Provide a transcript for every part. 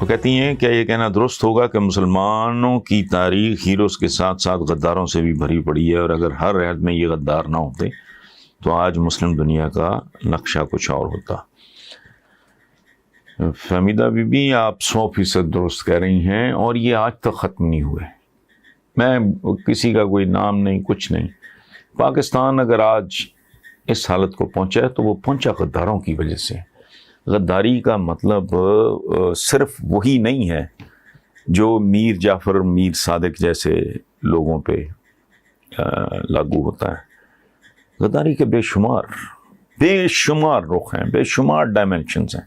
وہ کہتی ہیں کیا یہ کہنا درست ہوگا کہ مسلمانوں کی تاریخ ہیروز کے ساتھ ساتھ غداروں سے بھی بھری پڑی ہے، اور اگر ہر عہد میں یہ غدار نہ ہوتے تو آج مسلم دنیا کا نقشہ کچھ اور ہوتا۔ فہمیدہ بی بی، آپ 100% درست کہہ رہی ہیں، اور یہ آج تک ختم نہیں ہوئے۔ میں کسی کا کوئی نام نہیں، کچھ نہیں۔ پاکستان اگر آج اس حالت کو پہنچا ہے تو وہ پہنچا غداروں کی وجہ سے۔ غداری کا مطلب صرف وہی نہیں ہے جو میر جعفر، میر صادق جیسے لوگوں پہ لاگو ہوتا ہے۔ غداری کے بے شمار رخ ہیں، بے شمار ڈائمنشنز ہیں۔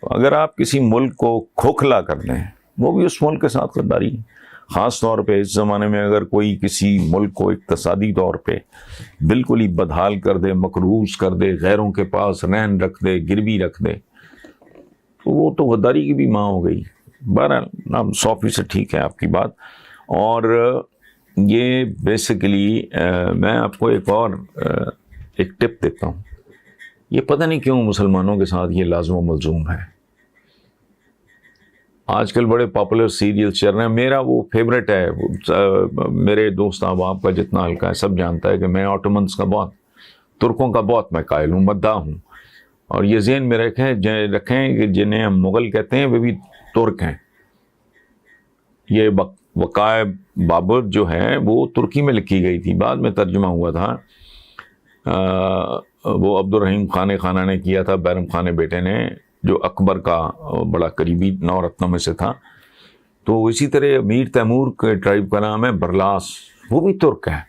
اگر آپ کسی ملک کو کھوکھلا کر دیں، وہ بھی اس ملک کے ساتھ غداری ہے۔ خاص طور پہ اس زمانے میں اگر کوئی کسی ملک کو اقتصادی طور پہ بالکل ہی بدحال کر دے، مقروض کر دے، غیروں کے پاس رہن رکھ دے، گروی رکھ دے، تو وہ تو غداری کی بھی ماں ہو گئی۔ بہرحال 100% ٹھیک ہے آپ کی بات۔ اور یہ بیسیکلی میں آپ کو ایک ٹپ دیتا ہوں۔ یہ پتہ نہیں کیوں مسلمانوں کے ساتھ یہ لازم و ملزوم ہے۔ آج کل بڑے پاپولر سیریل چل رہے ہیں، میرا وہ فیوریٹ ہے، میرے دوست آپ کا جتنا ہلکا ہے سب جانتا ہے کہ میں آٹومنس کا بہت، ترکوں کا بہت میں قائل ہوں، مداح ہوں۔ اور یہ ذہن میں رکھیں کہ جنہیں ہم مغل کہتے ہیں وہ بھی ترک ہیں۔ یہ وقائع بابر جو ہے وہ ترکی میں لکھی گئی تھی، بعد میں ترجمہ ہوا تھا، وہ عبد الرحیم خان نے کیا تھا، بیرم خان بیٹے نے، جو اکبر کا بڑا قریبی 9 رتنوں میں سے تھا۔ تو اسی طرح میر تیمور کے ٹرائب کا نام ہے برلاس، وہ بھی ترک ہے۔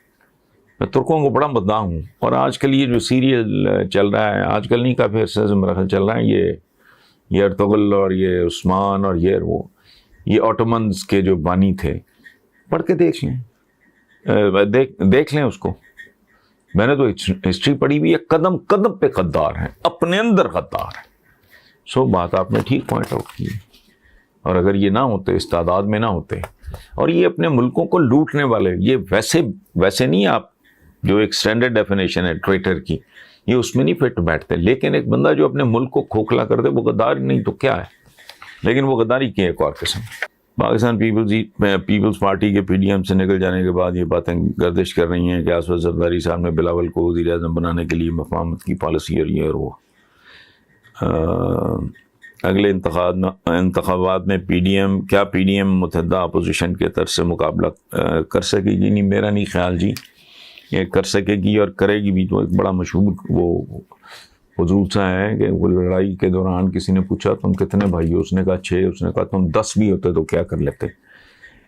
میں ترکوں کو بڑا مداح ہوں۔ اور آج کل یہ جو سیریل چل رہا ہے، آج کل نہیں کافی عرصے سے میرا خیال چل رہا ہے، یہ ارطغرل اور یہ عثمان اور یہ آٹومنز کے جو بانی تھے، پڑھ کے دیکھ لیں اس کو۔ میں نے تو ہسٹری پڑھی بھی ہے، قدم قدم پہ غدار ہیں، اپنے اندر غدار ہیں۔ بات آپ نے ٹھیک پوائنٹ آؤٹ کی۔ اور اگر یہ نہ ہوتے، اس تعداد میں نہ ہوتے، اور یہ اپنے ملکوں کو لوٹنے والے، یہ ویسے نہیں، آپ جو ایک اسٹینڈرڈ ڈیفینیشن ہے ٹریٹر کی، یہ اس میں نہیں فٹ بیٹھتے۔ لیکن ایک بندہ جو اپنے ملک کو کھوکھلا کر دے، وہ غدار نہیں تو کیا ہے؟ لیکن وہ غداری کی ایک اور قسم۔ پاکستان پیپلز پارٹی کے PDM سے نکل جانے کے بعد یہ باتیں گردش کر رہی ہیں کہ اسود زرداری صاحب نے بلاول کو وزیر اعظم بنانے کے لیے مفاہمت کی پالیسی، اور یہ اور وہ۔ اگلے انتخابات میں پی ڈی ایم متحدہ اپوزیشن کے طرف سے مقابلہ کر سکے گی؟ نہیں، میرا نہیں خیال جی یہ کر سکے گی، اور کرے گی بھی تو ایک بڑا مشہور وہ حضور سا ہے کہ وہ لڑائی کے دوران کسی نے پوچھا تم کتنے بھائی ہو؟ اس نے کہا 6۔ اس نے کہا تم 10 بھی ہوتے تو کیا کر لیتے؟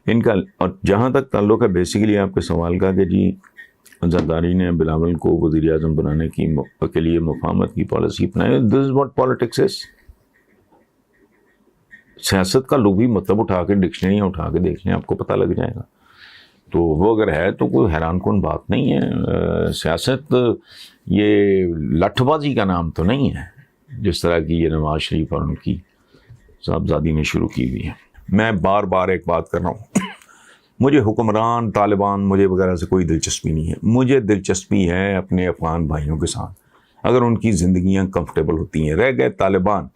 ان کا، اور جہاں تک تعلق ہے بیسیکلی آپ کے سوال کا کہ جی زرداری نے بلاول کو وزیر اعظم بنانے کے لیے مفاہمت کی پالیسی اپنائی، this is what politics is. سیاست کا لغوی مطلب اٹھا کے ڈکشنریاں اٹھا کے دیکھ لیں، آپ کو پتہ لگ جائے گا۔ تو وہ اگر ہے تو کوئی حیران کن بات نہیں ہے۔ سیاست یہ لٹھ بازی کا نام تو نہیں ہے، جس طرح کی یہ نواز شریف اور ان کی صاحبزادی نے شروع کی ہوئی ہے۔ میں بار بار ایک بات کر رہا ہوں، مجھے حکمران، طالبان، مجھے وغیرہ سے کوئی دلچسپی نہیں ہے۔ مجھے دلچسپی ہے اپنے افغان بھائیوں کے ساتھ، اگر ان کی زندگیاں کمفرٹیبل ہوتی ہیں۔ رہ گئے طالبان،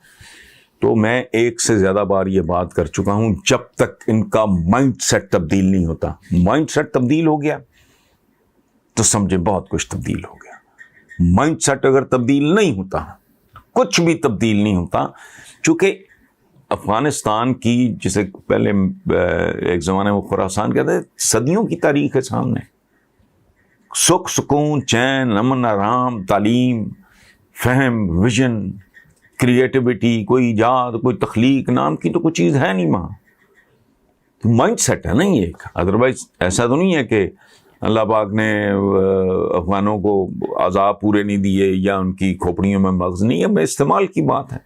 تو میں ایک سے زیادہ بار یہ بات کر چکا ہوں، جب تک ان کا مائنڈ سیٹ تبدیل نہیں ہوتا۔ مائنڈ سیٹ تبدیل ہو گیا تو سمجھے بہت کچھ تبدیل ہو گیا۔ مائنڈ سیٹ اگر تبدیل نہیں ہوتا، کچھ بھی تبدیل نہیں ہوتا۔ چونکہ افغانستان کی، جسے پہلے ایک زمانے میں خراسان کہتے تھے، صدیوں کی تاریخ ہے سامنے۔ سکھ، سکون، چین، امن، آرام، تعلیم، فہم، ویژن، کریٹیوٹی، کوئی ایجاد، کوئی تخلیق نام کی تو کوئی چیز ہے نہیں وہاں۔ مائنڈ سیٹ ہے نا یہ ایک۔ ادروائز ایسا تو نہیں ہے کہ اللہ پاک نے افغانوں کو عذاب پورے نہیں دیے یا ان کی کھوپڑیوں میں مغز نہیں ہے، میں استعمال کی بات ہے۔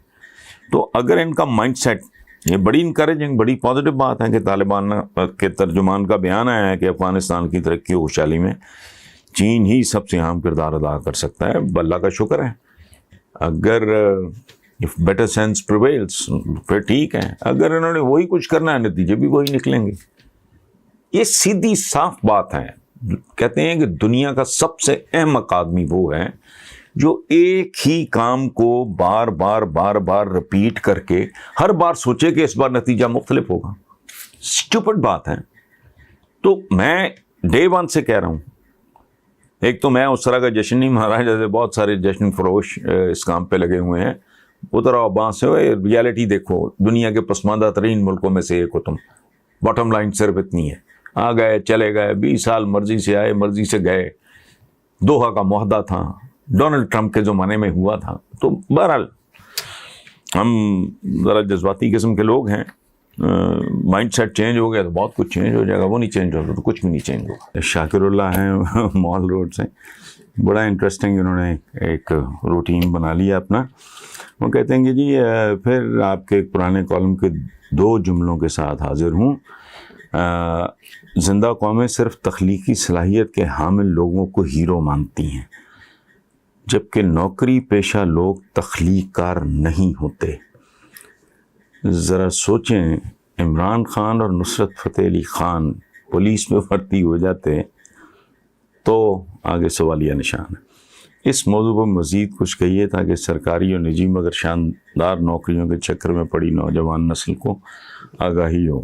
تو اگر ان کا مائنڈ سیٹ، یہ بڑی انکریجنگ، بڑی پازیٹیو بات ہے کہ طالبان کے ترجمان کا بیان آیا ہے کہ افغانستان کی ترقی و خوشحالی میں چین ہی سب سے اہم کردار ادا کر سکتا ہے۔ اللہ کا شکر ہے۔ اگر if better sense prevails پھر ٹھیک ہے، اگر انہوں نے وہی کچھ کرنا ہے نتیجے بھی وہی نکلیں گے۔ یہ سیدھی صاف بات ہے۔ کہتے ہیں کہ دنیا کا سب سے احمق آدمی وہ ہے جو ایک ہی کام کو بار بار رپیٹ کر کے ہر بار سوچے کہ اس بار نتیجہ مختلف ہوگا. اسٹوپڈ بات ہے. تو میں ڈے ون سے کہہ رہا ہوں, ایک تو میں اس طرح کا جشن نہیں منا رہا جیسے بہت سارے جشن فروش اس کام پہ لگے ہوئے ہیں. ادھر آؤ وہاں سے ریالٹی دیکھو, دنیا کے پسماندہ ترین ملکوں میں سے ایک ہو تم. باٹم لائن صرف اتنی ہے, آ گئے چلے گئے, 20 سال مرضی سے آئے مرضی سے گئے. دوحہ کا معاہدہ تھا, ڈونلڈ ٹرمپ کے زمانے میں ہوا تھا. تو بہرحال ہم ذرا جذباتی قسم کے لوگ ہیں, مائنڈ سیٹ چینج ہو گیا تو بہت کچھ چینج ہو جائے گا, وہ نہیں چینج ہوگا تو کچھ بھی نہیں چینج ہوگا. شاکر اللہ ہیں مال روڈ سے, بڑا انٹرسٹنگ انہوں نے ایک روٹین بنا لیا اپنا. وہ کہتے ہیں کہ جی پھر آپ کے ایک پرانے کالم کے 2 جملوں کے ساتھ حاضر ہوں. زندہ قومیں صرف تخلیقی صلاحیت کے حامل لوگوں کو ہیرو مانتی ہیں, جبکہ نوکری پیشہ لوگ تخلیق کار نہیں ہوتے. ذرا سوچیں, عمران خان اور نصرت فتح علی خان پولیس میں بھرتی ہو جاتے تو آگے سوالیہ نشان ہے. اس موضوع پر مزید کچھ کہیے تاکہ سرکاری اور نجی مگر شاندار نوکریوں کے چکر میں پڑی نوجوان نسل کو آگاہی ہو.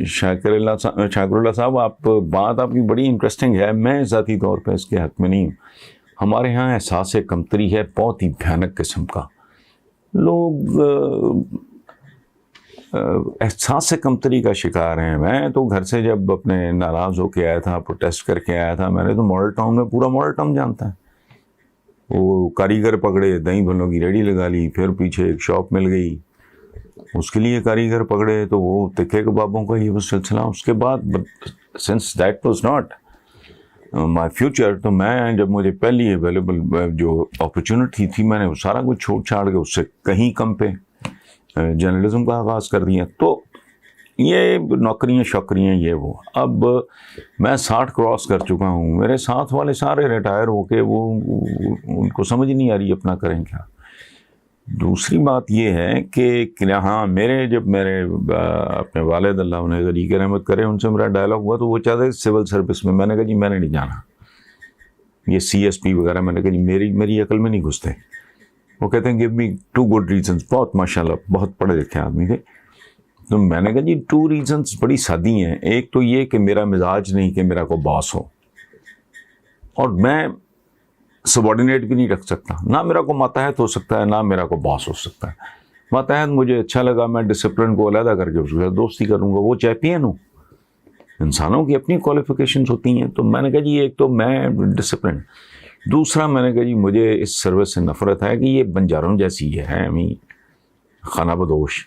شاکر اللہ صاحب, بات آپ کی بڑی انٹرسٹنگ ہے. میں ذاتی طور پہ اس کے حق میں نہیں ہوں. ہمارے ہاں احساس کمتری ہے بہت ہی بھیانک قسم کا. لوگ احساس کمتری کا شکار ہیں. میں تو گھر سے جب اپنے ناراض ہو کے آیا تھا, پروٹیسٹ کر کے آیا تھا, میں نے تو ماڈل ٹاؤن میں پورا ماڈل ٹاؤن جانتا ہے. وہ کاریگر پکڑے, دہی بھلوں کی ریڈی لگا لی, پھر پیچھے ایک شاپ مل گئی, اس کے لیے کاریگر پکڑے تو وہ تکے کبابوں کا یہ سلسلہ. اس کے بعد since that was not my future, تو میں جب مجھے پہلی اویلیبل جو اپرچونٹی تھی میں نے وہ سارا کچھ چھوڑ چھاڑ کے اس سے کہیں کم پہ جرنلزم کا آغاز کر دیا. تو یہ نوکریاں شوکریاں یہ وہ. اب میں 60 کراس کر چکا ہوں, میرے ساتھ والے سارے ریٹائر ہو کے وہ ان کو سمجھ نہیں آ رہی اپنا کریں کیا. دوسری بات یہ ہے کہ ہاں جب میرے اپنے والد اللہ انہیں غریق رحمت کرے, ان سے میرا ڈائلاگ ہوا تو وہ چاہتے سول سروس میں. میں نے کہا جی میں نے نہیں جانا, یہ CSP وغیرہ. میں نے کہا جی میری عقل میں نہیں گھستے. وہ کہتے ہیں گیو می 2 گڈ ریزنس. بہت ماشاءاللہ بہت پڑھے لکھے آدمی تھے. تو میں نے کہا جی 2 ریزنس بڑی سادی ہیں. ایک تو یہ کہ میرا مزاج نہیں کہ میرا کوئی باس ہو, اور میں سبارڈینیٹ بھی نہیں رکھ سکتا. نہ میرا کو ماتحت ہو سکتا ہے, نہ میرا کو باس ہو سکتا ہے. ماتحت مجھے اچھا لگا, میں ڈسپلن کو علیحدہ کر کے اس کے ساتھ دوستی کروں گا. وہ چیمپئن ہوں, انسانوں کی اپنی کوالیفیکیشنز ہوتی ہیں. تو میں نے کہا جی ایک تو میں ڈسپلن, دوسرا میں نے کہا جی مجھے اس سروس سے نفرت ہے کہ یہ بنجاروں جیسی ہے, خانہ بدوش.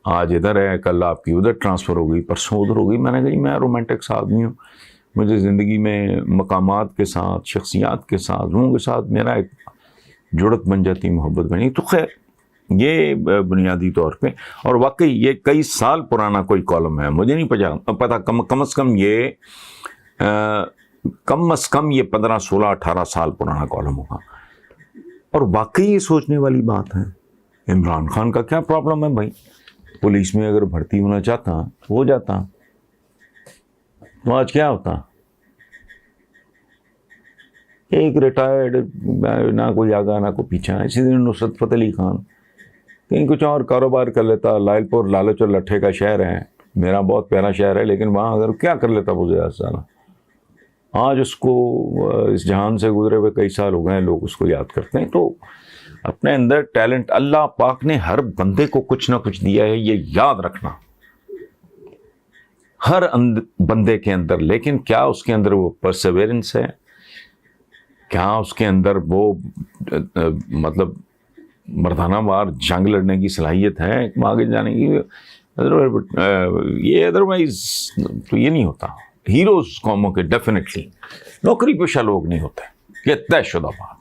آج ادھر ہے, کل آپ کی ادھر ٹرانسفر ہو گئی, پرسوں ادھر ہو گئی. میں نے کہا جی میں رومانٹک سا آدمی ہوں, مجھے زندگی میں مقامات کے ساتھ, شخصیات کے ساتھ, لوگوں کے ساتھ میرا ایک جڑت بن جاتی, محبت بنی. تو خیر یہ بنیادی طور پہ, اور واقعی یہ کئی سال پرانا کوئی کالم ہے, مجھے نہیں پتا کم از کم یہ 15 16 18 سال پرانا کالم ہوگا. اور واقعی یہ سوچنے والی بات ہے, عمران خان کا کیا پرابلم ہے بھائی؟ پولیس میں اگر بھرتی ہونا چاہتا تو ہو جاتا, تو آج کیا ہوتا؟ ایک ریٹائرڈ, نہ کوئی آگا نہ کوئی پیچھا. اسی طرح نصرت فتح علی خان کہیں کچھ اور کاروبار کر لیتا. لائل پور لالچ اور لٹھے کا شہر ہے, میرا بہت پیارا شہر ہے, لیکن وہاں اگر کیا کر لیتا وہ زیادہ سے زیادہ. آج اس کو اس جہان سے گزرے ہوئے کئی سال ہو گئے ہیں, لوگ اس کو یاد کرتے ہیں. تو اپنے اندر ٹیلنٹ اللہ پاک نے ہر بندے کو کچھ نہ کچھ دیا ہے, یہ یاد رکھنا, ہر بندے کے اندر. لیکن کیا اس کے اندر وہ پرسیورنس ہے, کیا اس کے اندر وہ مطلب مردانہ وار جنگ لڑنے کی صلاحیت ہے آگے جانے کی؟ یہ ادروائز تو یہ نہیں ہوتا. ہیروز قوموں کے ڈیفینیٹلی نوکری پیشہ لوگ نہیں ہوتے, یہ طے شدہ بات.